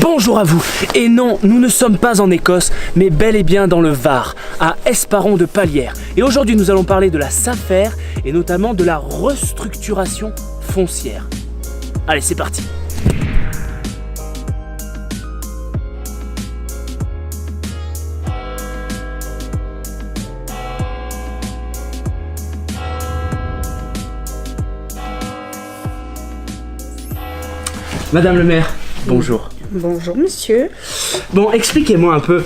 Bonjour à vous. Et non, nous ne sommes pas en Écosse, mais bel et bien dans le Var, à Esparon de Palière. Et aujourd'hui, nous allons parler de la SAFER et notamment de la restructuration foncière. Allez, c'est parti. Madame le maire, bonjour. Bonjour monsieur. Bon, expliquez-moi un peu.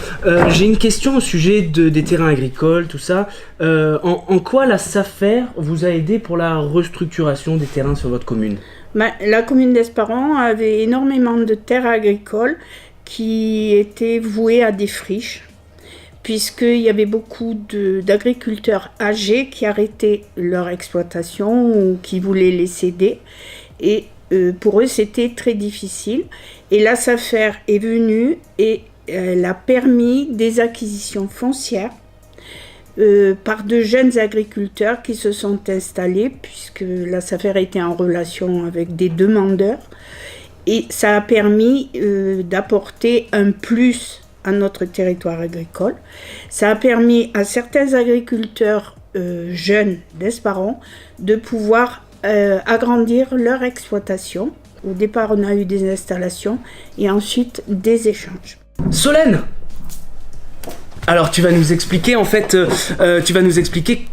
J'ai une question au sujet des terrains agricoles, tout ça. En quoi la SAFER vous a aidé pour la restructuration des terrains sur votre commune ? La commune d'Esparon avait énormément de terres agricoles qui étaient vouées à des friches, puisqu'il y avait beaucoup d'agriculteurs âgés qui arrêtaient leur exploitation ou qui voulaient les céder. Et pour eux, c'était très difficile. Et la SAFER est venue et elle a permis des acquisitions foncières par de jeunes agriculteurs qui se sont installés, puisque la SAFER était en relation avec des demandeurs. Et ça a permis d'apporter un plus à notre territoire agricole. Ça a permis à certains agriculteurs jeunes d'Esparon de pouvoir agrandir leur exploitation. Au départ, on a eu des installations et ensuite des échanges. Solène ! Alors, tu vas nous expliquer,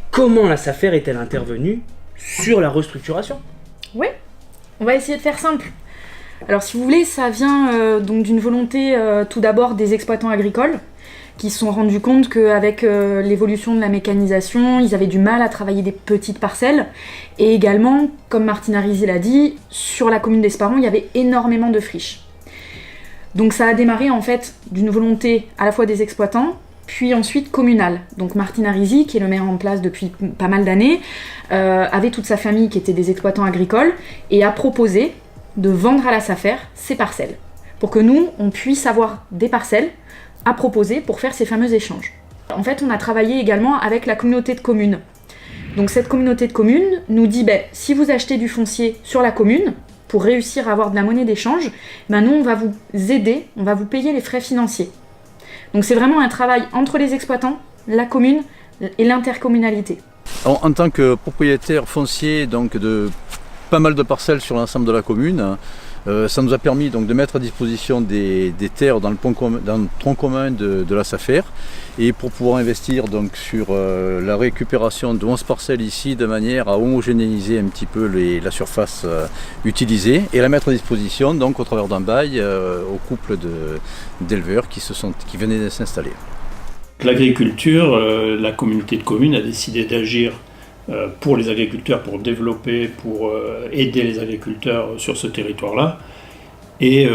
comment la SAFER est-elle intervenue sur la restructuration ? Oui, on va essayer de faire simple. Alors, si vous voulez, ça vient donc d'une volonté tout d'abord des exploitants agricoles qui se sont rendus compte qu'avec l'évolution de la mécanisation, ils avaient du mal à travailler des petites parcelles. Et également, comme Martina Risi l'a dit, sur la commune d'Esparon, il y avait énormément de friches. Donc ça a démarré en fait d'une volonté à la fois des exploitants, puis ensuite communale. Donc Martina Risi, qui est le maire en place depuis pas mal d'années, avait toute sa famille qui était des exploitants agricoles et a proposé de vendre à la SAFER ces parcelles, pour que nous, on puisse avoir des parcelles à proposer pour faire ces fameux échanges. En fait, on a travaillé également avec la communauté de communes. Donc cette communauté de communes nous dit, si vous achetez du foncier sur la commune, pour réussir à avoir de la monnaie d'échange, nous on va vous aider, on va vous payer les frais financiers. Donc c'est vraiment un travail entre les exploitants, la commune et l'intercommunalité. Alors, en tant que propriétaire foncier donc, de pas mal de parcelles sur l'ensemble de la commune, ça nous a permis donc, de mettre à disposition des terres dans le tronc commun de la SAFER et pour pouvoir investir donc, sur la récupération de 11 parcelles ici de manière à homogénéiser un petit peu la surface utilisée et la mettre à disposition donc, au travers d'un bail au couple d'éleveurs qui venaient de s'installer. L'agriculture, la communauté de communes a décidé d'agir pour les agriculteurs, pour développer, pour aider les agriculteurs sur ce territoire-là. Et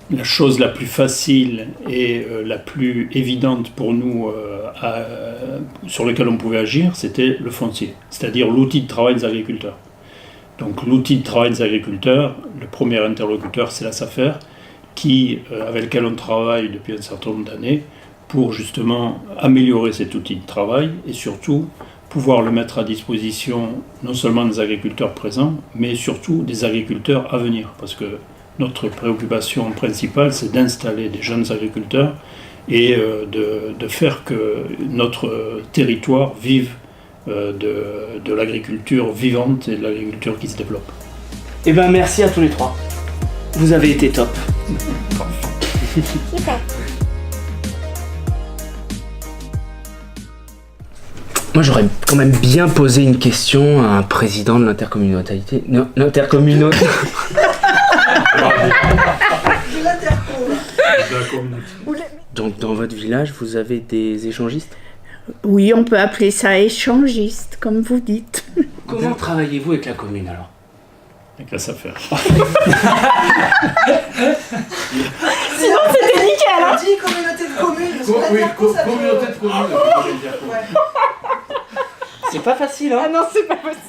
la chose la plus facile et la plus évidente pour nous sur laquelle on pouvait agir, c'était le foncier, c'est-à-dire l'outil de travail des agriculteurs. Donc l'outil de travail des agriculteurs, le premier interlocuteur, c'est la SAFER, avec lequel on travaille depuis un certain nombre d'années pour justement améliorer cet outil de travail et surtout pouvoir le mettre à disposition non seulement des agriculteurs présents, mais surtout des agriculteurs à venir. Parce que notre préoccupation principale, c'est d'installer des jeunes agriculteurs et de faire que notre territoire vive de l'agriculture vivante et de l'agriculture qui se développe. Eh bien, merci à tous les trois. Vous avez été top. Super. Moi, j'aurais quand même bien posé une question à un président de l'intercommunalité. Non, l'intercommunauté. Donc, dans votre village, vous avez des échangistes ? Oui, on peut appeler ça échangiste, comme vous dites. Comment travaillez-vous avec la commune alors ? Avec la SAFER. Sinon, c'était nickel, hein ? dit communauté de communes. Oui, communauté de communes. Ouais. C'est pas facile, hein ? Ah non, c'est pas possible.